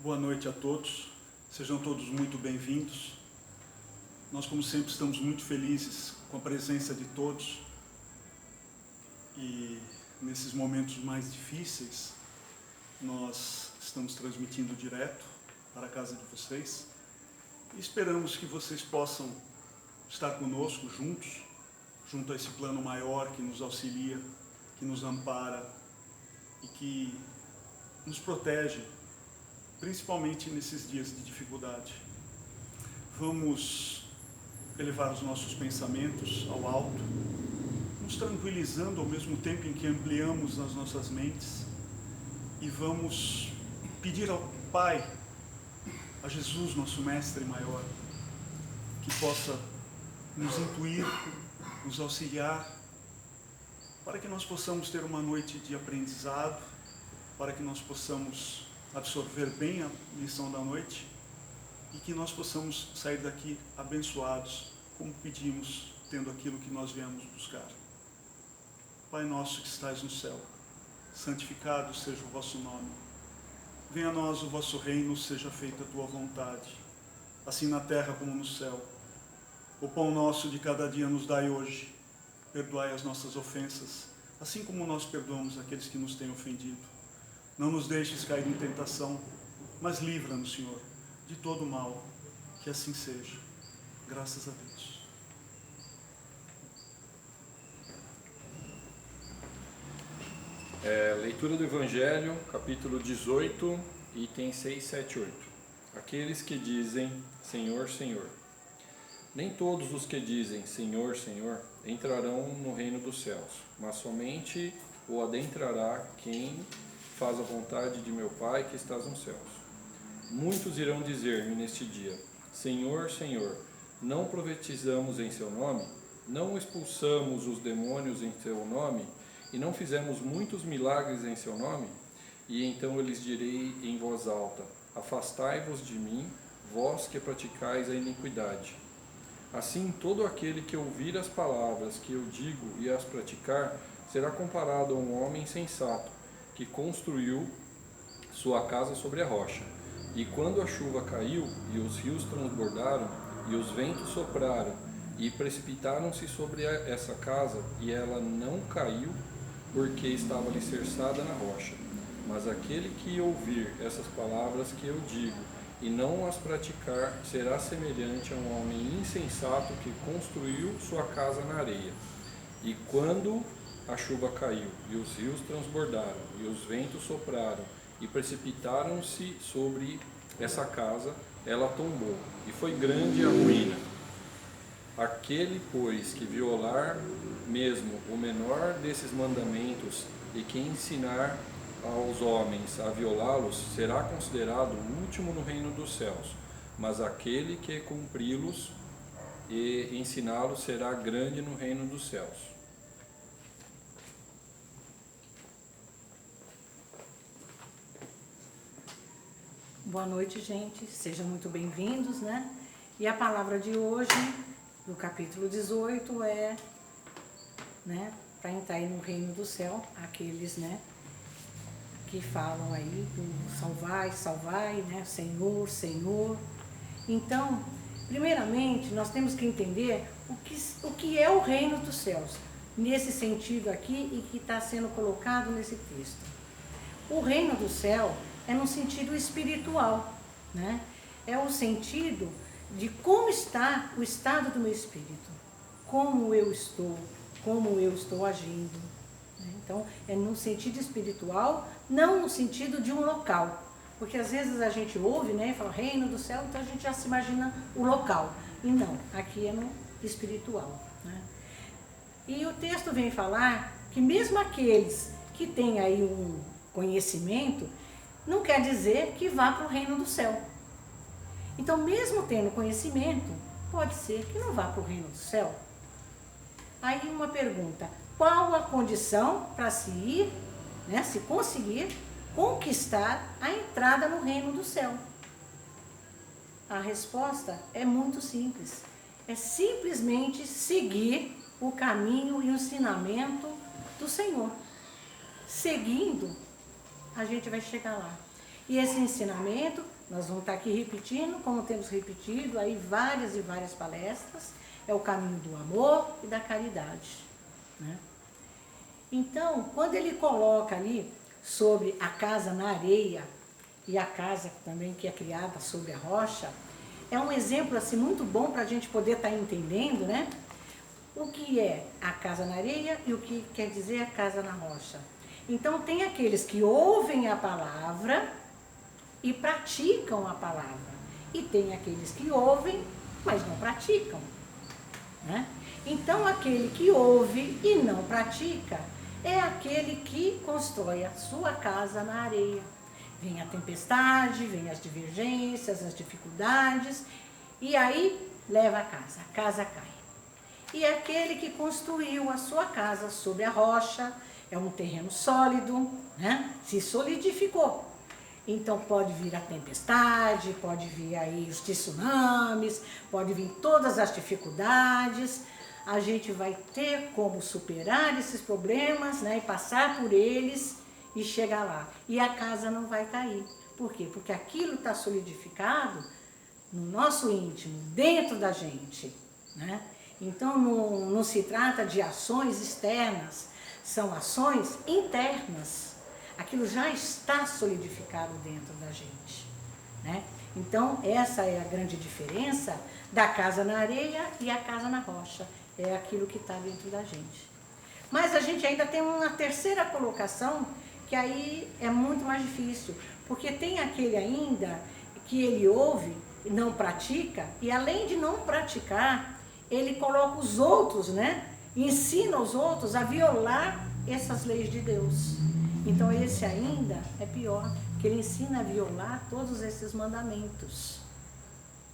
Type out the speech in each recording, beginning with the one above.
Boa noite a todos, sejam todos muito bem-vindos. Nós, como sempre, estamos muito felizes com a presença de todos e nesses momentos mais difíceis nós estamos transmitindo direto para a casa de vocês e esperamos que vocês possam estar conosco junto a esse plano maior que nos auxilia, que nos ampara e que nos protege, principalmente nesses dias de dificuldade. Vamos elevar os nossos pensamentos ao alto, nos tranquilizando ao mesmo tempo em que ampliamos as nossas mentes, e vamos pedir ao Pai, a Jesus, nosso Mestre maior, que possa nos intuir, nos auxiliar, para que nós possamos ter uma noite de aprendizado, para que nós possamos absorver bem a lição da noite e que nós possamos sair daqui abençoados, como pedimos, tendo aquilo que nós viemos buscar. Pai nosso que estais no céu, santificado seja o vosso nome. Venha a nós o vosso reino, seja feita a tua vontade, assim na terra como no céu. O pão nosso de cada dia nos dai hoje. Perdoai as nossas ofensas, assim como nós perdoamos aqueles que nos têm ofendido. Não nos deixes cair em tentação, mas livra-nos, Senhor, de todo mal. Que assim seja. Graças a Deus. Leitura do Evangelho, capítulo 18, itens 6, 7, 8. Aqueles que dizem, Senhor, Senhor. Nem todos os que dizem, Senhor, Senhor, entrarão no reino dos céus, mas somente o adentrará quem faz a vontade de meu Pai que estás nos céus. Muitos irão dizer-me neste dia, Senhor, Senhor, não profetizamos em seu nome? Não expulsamos os demônios em seu nome? E não fizemos muitos milagres em seu nome? E então eu lhes direi em voz alta, afastai-vos de mim, vós que praticais a iniquidade. Assim, todo aquele que ouvir as palavras que eu digo e as praticar, será comparado a um homem sensato, que construiu sua casa sobre a rocha. E quando a chuva caiu, e os rios transbordaram, e os ventos sopraram, e precipitaram-se sobre essa casa, e ela não caiu, porque estava alicerçada na rocha. Mas aquele que ouvir essas palavras que eu digo, e não as praticar, será semelhante a um homem insensato que construiu sua casa na areia. E quando a chuva caiu, e os rios transbordaram, e os ventos sopraram, e precipitaram-se sobre essa casa, ela tombou, e foi grande a ruína. Aquele, pois, que violar mesmo o menor desses mandamentos, e que ensinar aos homens a violá-los, será considerado o último no reino dos céus, mas aquele que cumpri-los e ensiná-los será grande no reino dos céus. Boa noite, gente. Sejam muito bem-vindos, né? E a palavra de hoje, do capítulo 18, é, né, para entrar aí no reino do céu, aqueles, né, que falam aí do salvai, salvai, né, Senhor, Senhor. Então, primeiramente, nós temos que entender o que é o reino dos céus, nesse sentido aqui e que está sendo colocado nesse texto. O reino do céu é no sentido espiritual, né? É o sentido de como está o estado do meu espírito, como eu estou agindo, né? Então, é no sentido espiritual, não no sentido de um local, porque às vezes a gente ouve, né, e fala reino do céu, então a gente já se imagina o local, e não, aqui é no espiritual, né? E o texto vem falar que mesmo aqueles que têm aí um conhecimento, não quer dizer que vá para o reino do céu. Então, mesmo tendo conhecimento, pode ser que não vá para o reino do céu. Aí uma pergunta, qual a condição para se ir, né, se conseguir conquistar a entrada no reino do céu? A resposta é muito simples. É simplesmente seguir o caminho e o ensinamento do Senhor. Seguindo, a gente vai chegar lá. E esse ensinamento, nós vamos estar aqui repetindo, como temos repetido aí várias e várias palestras, é o caminho do amor e da caridade, né? Então, quando ele coloca ali sobre a casa na areia e a casa também que é criada sobre a rocha, é um exemplo assim muito bom para a gente poder estar entendendo, né? O que é a casa na areia e o que quer dizer a casa na rocha. Então, tem aqueles que ouvem a palavra e praticam a palavra. E tem aqueles que ouvem, mas não praticam, né? Então, aquele que ouve e não pratica é aquele que constrói a sua casa na areia. Vem a tempestade, vem as divergências, as dificuldades, e aí leva a casa cai. E aquele que construiu a sua casa sobre a rocha, é um terreno sólido, né? Se solidificou. Então pode vir a tempestade, pode vir aí os tsunamis, pode vir todas as dificuldades. A gente vai ter como superar esses problemas, né? E passar por eles e chegar lá. E a casa não vai cair. Por quê? Porque aquilo está solidificado no nosso íntimo, dentro da gente, né? Então não se trata de ações externas, são ações internas. Aquilo já está solidificado dentro da gente, né? Então essa é a grande diferença da casa na areia e a casa na rocha. É aquilo que está dentro da gente. Mas a gente ainda tem uma terceira colocação, que aí é muito mais difícil, porque tem aquele ainda que ele ouve e não pratica, e além de não praticar, ele coloca os outros, né? Ensina os outros a violar essas leis de Deus. Então esse ainda é pior, porque ele ensina a violar todos esses mandamentos.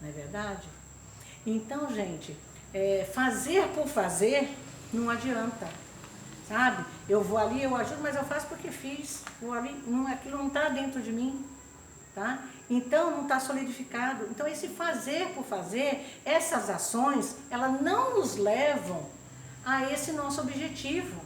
Não é verdade? Então, gente, fazer por fazer não adianta. Sabe? Eu vou ali, eu ajudo, mas eu faço porque fiz. Vou ali, aquilo não está dentro de mim, tá? Então não está solidificado. Então esse fazer por fazer, essas ações, elas não nos levam a esse nosso objetivo.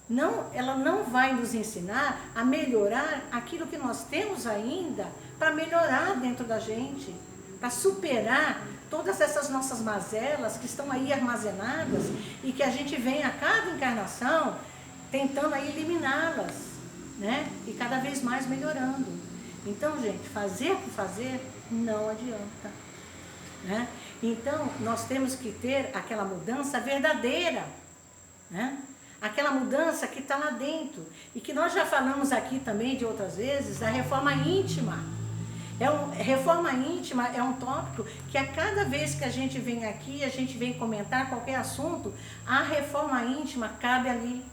Não, ela não vai nos ensinar a melhorar aquilo que nós temos ainda para melhorar dentro da gente, para superar todas essas nossas mazelas que estão aí armazenadas e que a gente vem a cada encarnação tentando aí eliminá-las, né? E cada vez mais melhorando. Então, gente, fazer por fazer não adianta, né? Então, nós temos que ter aquela mudança verdadeira, né? Aquela mudança que está lá dentro. E que nós já falamos aqui também de outras vezes, da reforma íntima. Reforma íntima é um tópico que a cada vez que a gente vem aqui, a gente vem comentar qualquer assunto, a reforma íntima cabe ali.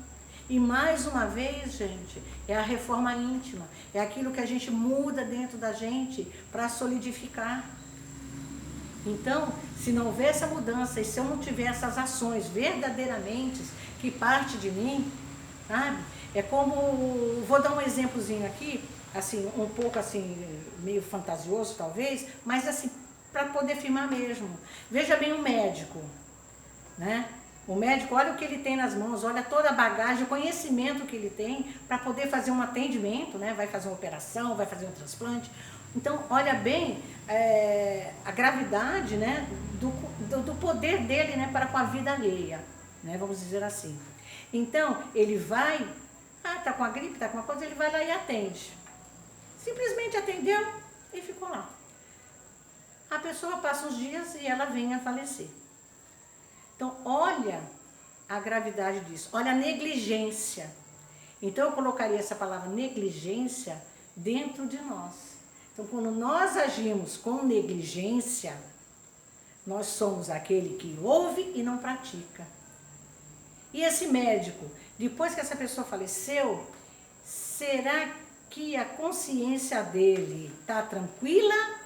E mais uma vez, gente, é a reforma íntima. É aquilo que a gente muda dentro da gente para solidificar. Então, se não houver essa mudança e se eu não tiver essas ações verdadeiramente que parte de mim, sabe? É como, vou dar um exemplozinho aqui, assim, um pouco assim, meio fantasioso talvez, mas assim, para poder firmar mesmo. Veja bem o médico, né? O médico, olha o que ele tem nas mãos, olha toda a bagagem, o conhecimento que ele tem para poder fazer um atendimento, né? Vai fazer uma operação, vai fazer um transplante. Então, olha bem a gravidade, né? do poder dele, né? Para com a vida alheia, né? Vamos dizer assim. Então, ele vai, tá com a gripe, tá com uma coisa, ele vai lá e atende. Simplesmente atendeu e ficou lá. A pessoa passa uns dias e ela vem a falecer. Então, olha a gravidade disso, olha a negligência. Então, eu colocaria essa palavra negligência dentro de nós. Então, quando nós agimos com negligência, nós somos aquele que ouve e não pratica. E esse médico, depois que essa pessoa faleceu, será que a consciência dele está tranquila?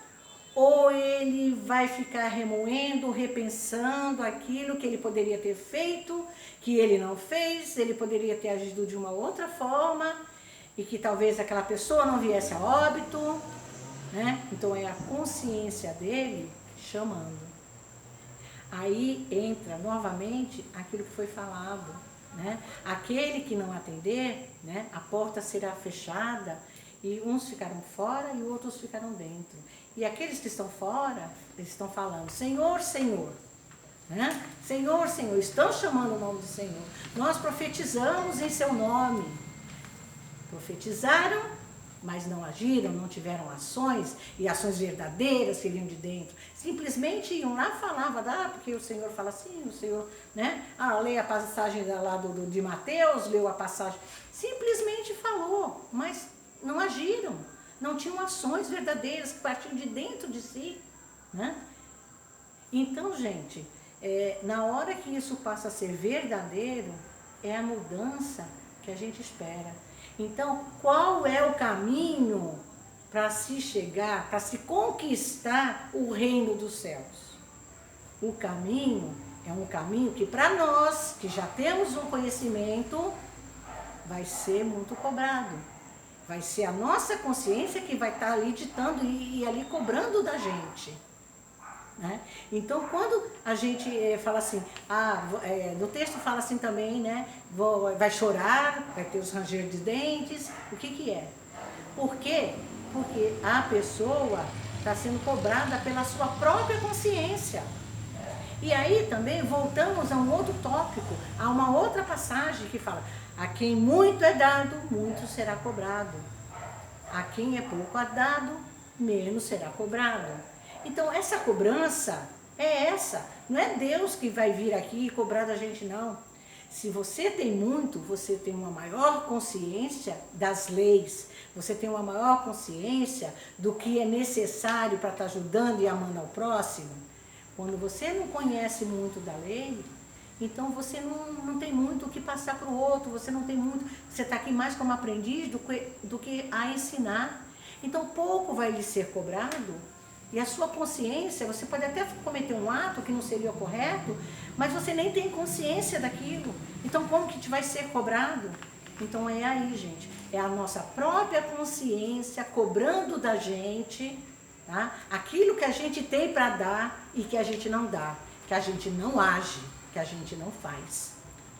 Ou ele vai ficar remoendo, repensando aquilo que ele poderia ter feito, que ele não fez, ele poderia ter agido de uma outra forma, e que talvez aquela pessoa não viesse a óbito, né? Então é a consciência dele chamando. Aí entra novamente aquilo que foi falado, né? Aquele que não atender, né? A porta será fechada E uns ficaram fora e outros ficaram dentro. E aqueles que estão fora, eles estão falando, Senhor, Senhor. Né? Senhor, Senhor, estão chamando o nome do Senhor. Nós profetizamos em seu nome. Profetizaram, mas não agiram, não tiveram ações, e ações verdadeiras que vinham de dentro. Simplesmente iam lá, falavam, porque o Senhor fala assim, o Senhor, né? Leia a passagem lá de Mateus, leu a passagem. Simplesmente falou, mas não agiram, não tinham ações verdadeiras que partiam de dentro de si, né? Então, gente, na hora que isso passa a ser verdadeiro, é a mudança que a gente espera. Então, qual é o caminho para se chegar, para se conquistar o reino dos céus? O caminho é um caminho que para nós, que já temos um conhecimento, vai ser muito cobrado. Vai ser a nossa consciência que vai estar ali ditando e ali cobrando da gente. Né? Então, quando a gente fala assim, no texto fala assim também, né? Vai chorar, vai ter os ranger de dentes, o que é? Por quê? Porque a pessoa está sendo cobrada pela sua própria consciência. E aí também voltamos a um outro tópico, a uma outra passagem que fala, a quem muito é dado, muito será cobrado. A quem é pouco dado, menos será cobrado. Então, essa cobrança é essa. Não é Deus que vai vir aqui e cobrar da gente, não. Se você tem muito, você tem uma maior consciência das leis. Você tem uma maior consciência do que é necessário para estar ajudando e amando ao próximo. Quando você não conhece muito da lei, então você não tem muito o que passar para o outro. Você não tem muito... Você está aqui mais como aprendiz do que a ensinar. Então, pouco vai lhe ser cobrado. E a sua consciência, você pode até cometer um ato que não seria o correto, mas você nem tem consciência daquilo. Então, como que te vai ser cobrado? Então, é aí, gente. É a nossa própria consciência cobrando da gente, tá? Aquilo que a gente tem para dar e que a gente não dá, que a gente não age, que a gente não faz.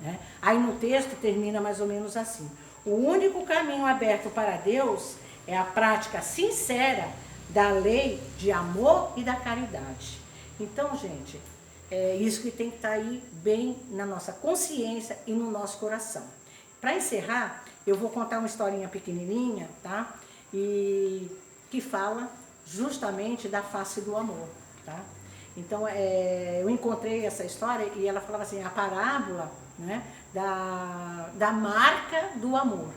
Né? Aí no texto termina mais ou menos assim. O único caminho aberto para Deus é a prática sincera da lei de amor e da caridade. Então, gente, é isso que tem que estar aí bem na nossa consciência e no nosso coração. Para encerrar, eu vou contar uma historinha pequenininha, tá? E que fala justamente da face do amor, tá? Então, eu encontrei essa história e ela falava assim, a parábola, né, da marca do amor.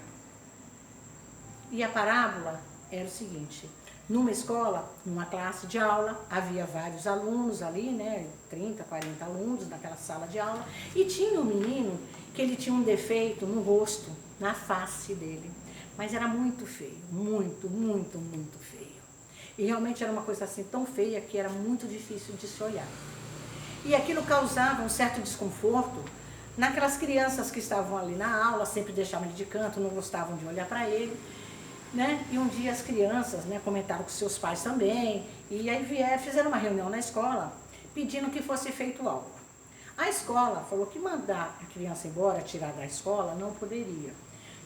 E a parábola era o seguinte: numa escola, numa classe de aula, havia vários alunos ali, né, 30, 40 alunos naquela sala de aula, e tinha um menino que ele tinha um defeito no rosto, na face dele, mas era muito feio, muito, muito, muito feio. E realmente era uma coisa assim tão feia que era muito difícil de se olhar. E aquilo causava um certo desconforto naquelas crianças que estavam ali na aula, sempre deixavam ele de canto, não gostavam de olhar para ele. Né? E um dia as crianças, né, comentaram com seus pais também, e aí fizeram uma reunião na escola pedindo que fosse feito algo. A escola falou que mandar a criança embora, tirar da escola, não poderia.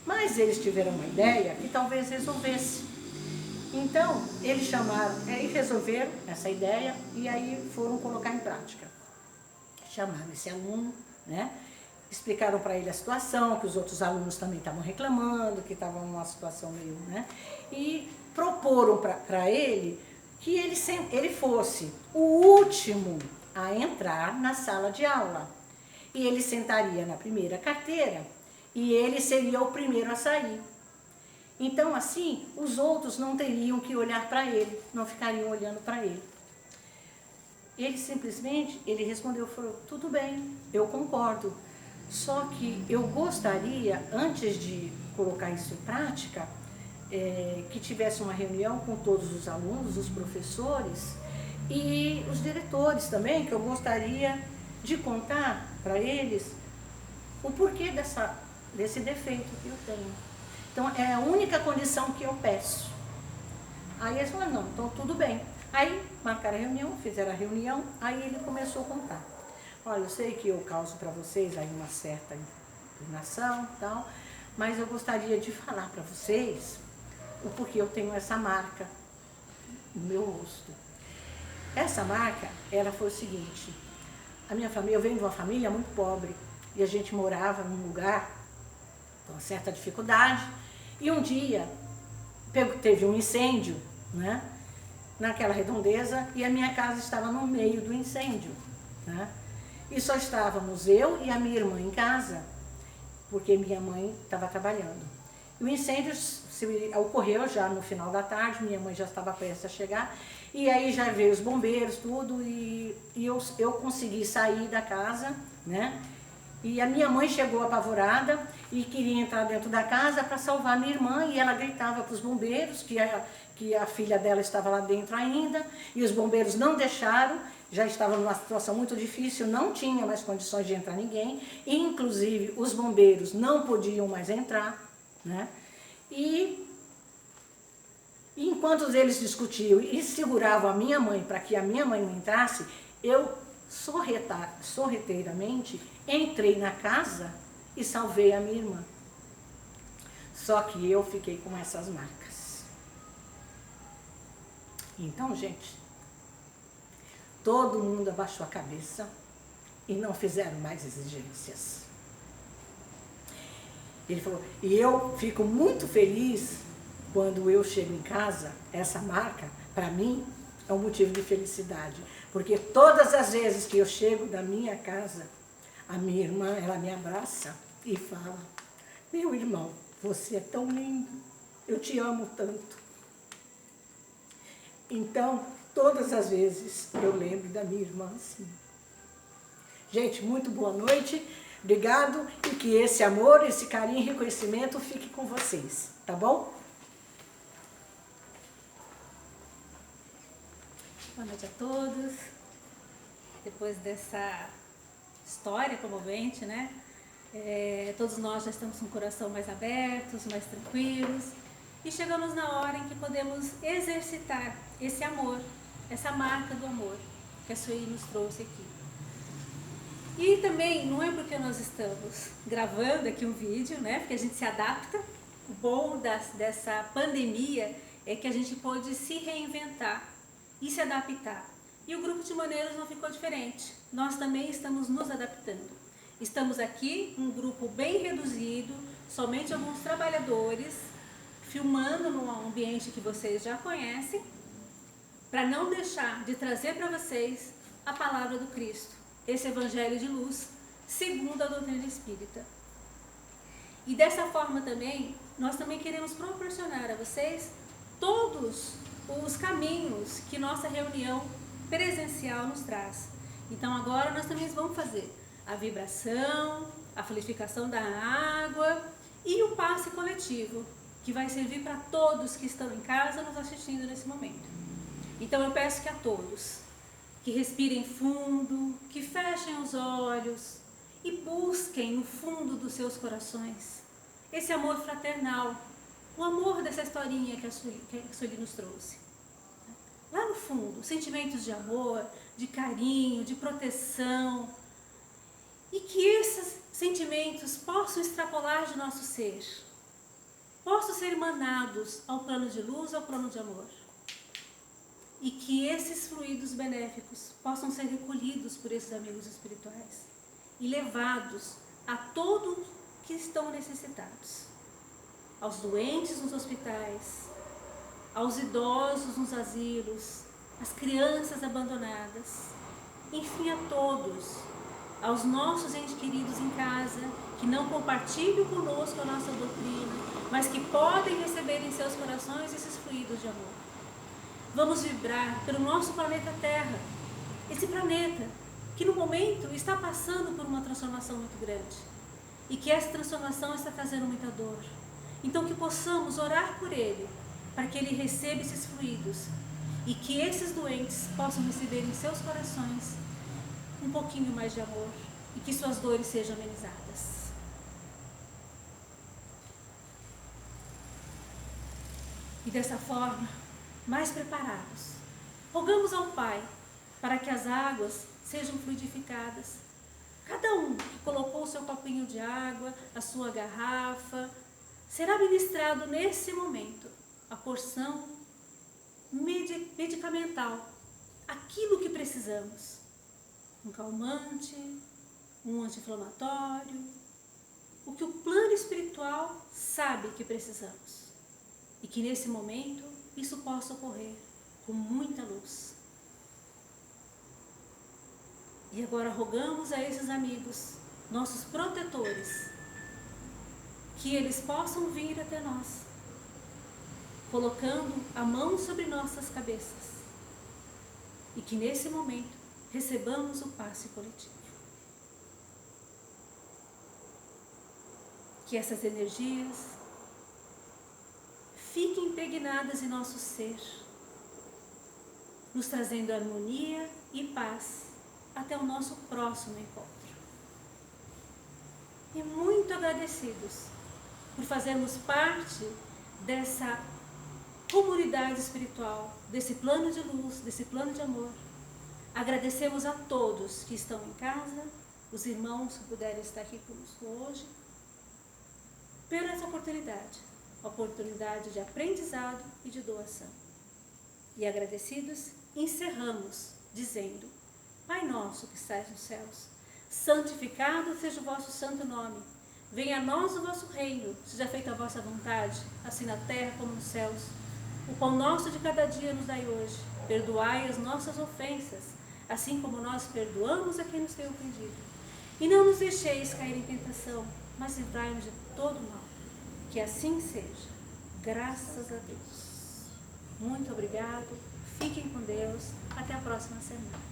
Mas eles tiveram uma ideia que talvez resolvesse. Então, eles chamaram, e resolveram essa ideia, e aí foram colocar em prática. Chamaram esse aluno, né? Explicaram para ele a situação, que os outros alunos também estavam reclamando, que estavam numa situação meio, né? E proporam para ele que ele fosse o último a entrar na sala de aula. E ele sentaria na primeira carteira e ele seria o primeiro a sair. Então, assim, os outros não teriam que olhar para ele, não ficariam olhando para ele. Ele simplesmente, ele respondeu, falou, tudo bem, eu concordo. Só que eu gostaria, antes de colocar isso em prática, que tivesse uma reunião com todos os alunos, os professores e os diretores também, que eu gostaria de contar para eles o porquê desse defeito que eu tenho. Então, é a única condição que eu peço. Aí eles falaram, não, então tudo bem. Aí marcaram a reunião, fizeram a reunião, aí ele começou a contar. Olha, eu sei que eu causo para vocês aí uma certa inclinação e tal, mas eu gostaria de falar para vocês o porquê eu tenho essa marca no meu rosto. Essa marca, ela foi o seguinte: a minha família, eu venho de uma família muito pobre e a gente morava num lugar com certa dificuldade, e um dia teve um incêndio, né, naquela redondeza, e a minha casa estava no meio do incêndio, né, e só estávamos eu e a minha irmã em casa, porque minha mãe estava trabalhando. O incêndio ocorreu já no final da tarde, minha mãe já estava prestes a chegar, e aí já veio os bombeiros, tudo, e eu consegui sair da casa, né? E a minha mãe chegou apavorada e queria entrar dentro da casa para salvar minha irmã, e ela gritava para os bombeiros que a filha dela estava lá dentro ainda, e os bombeiros não deixaram, já estava numa situação muito difícil, não tinha mais condições de entrar ninguém, e inclusive os bombeiros não podiam mais entrar, né? E enquanto eles discutiam e seguravam a minha mãe para que a minha mãe não entrasse, eu sorrateiramente entrei na casa e salvei a minha irmã. Só que eu fiquei com essas marcas. Então, gente, todo mundo abaixou a cabeça e não fizeram mais exigências. Ele falou, e eu fico muito feliz quando eu chego em casa. Essa marca, para mim, é um motivo de felicidade, porque todas as vezes que eu chego da minha casa, a minha irmã, ela me abraça e fala, meu irmão, você é tão lindo, eu te amo tanto. Então, todas as vezes eu lembro da minha irmã assim. Gente, muito boa noite, obrigado, e que esse amor, esse carinho e reconhecimento fique com vocês, tá bom? Boa noite a todos. Depois dessa história comovente, né? Todos nós já estamos com o coração mais abertos, mais tranquilos, e chegamos na hora em que podemos exercitar esse amor, essa marca do amor que a Sueli nos trouxe aqui. E também, não é porque nós estamos gravando aqui um vídeo, né? Porque a gente se adapta. O bom dessa pandemia é que a gente pôde se reinventar e se adaptar. E o grupo de maneiras não ficou diferente. Nós também estamos nos adaptando. Estamos aqui, um grupo bem reduzido, somente alguns trabalhadores, filmando num ambiente que vocês já conhecem, para não deixar de trazer para vocês a palavra do Cristo, esse evangelho de luz, segundo a doutrina espírita. E dessa forma também, nós também queremos proporcionar a vocês todos os caminhos que nossa reunião presencial nos traz. Então agora nós também vamos fazer a vibração, a fluidificação da água e o passe coletivo, que vai servir para todos que estão em casa nos assistindo nesse momento. Então eu peço que a todos que respirem fundo, que fechem os olhos e busquem no fundo dos seus corações esse amor fraternal, o amor dessa historinha que a Sueli nos trouxe. Lá no fundo, sentimentos de amor, de carinho, de proteção, e que esses sentimentos possam extrapolar de nosso ser, possam ser emanados ao plano de luz, ao plano de amor, e que esses fluidos benéficos possam ser recolhidos por esses amigos espirituais e levados a todos que estão necessitados, aos doentes nos hospitais, aos idosos nos asilos, às crianças abandonadas, enfim, a todos, aos nossos entes queridos em casa, que não compartilham conosco a nossa doutrina, mas que podem receber em seus corações esses fluidos de amor. Vamos vibrar pelo nosso planeta Terra, esse planeta que no momento está passando por uma transformação muito grande, e que essa transformação está trazendo muita dor. Então que possamos orar por ele, para que ele receba esses fluidos e que esses doentes possam receber em seus corações um pouquinho mais de amor e que suas dores sejam amenizadas. E dessa forma, mais preparados, rogamos ao Pai para que as águas sejam fluidificadas. Cada um que colocou o seu copinho de água, a sua garrafa, será ministrado nesse momento a porção medicamental, aquilo que precisamos. Um calmante, um anti-inflamatório, o que o plano espiritual sabe que precisamos. E que nesse momento isso possa ocorrer com muita luz. E agora rogamos a esses amigos, nossos protetores, que eles possam vir até nós, colocando a mão sobre nossas cabeças. E que nesse momento recebamos o passe coletivo. Que essas energias fiquem impregnadas em nosso ser, nos trazendo harmonia e paz até o nosso próximo encontro. E muito agradecidos por fazermos parte dessa comunidade espiritual, desse plano de luz, desse plano de amor. Agradecemos a todos que estão em casa, os irmãos que puderem estar aqui conosco hoje, por essa oportunidade de aprendizado e de doação. E agradecidos, encerramos dizendo: Pai nosso que estais nos céus, santificado seja o vosso santo nome. Venha a nós o vosso reino, seja feita a vossa vontade, assim na terra como nos céus. O pão nosso de cada dia nos dai hoje. Perdoai as nossas ofensas, assim como nós perdoamos a quem nos tem ofendido. E não nos deixeis cair em tentação, mas livrai-nos de todo mal. Que assim seja. Graças a Deus. Muito obrigado. Fiquem com Deus. Até a próxima semana.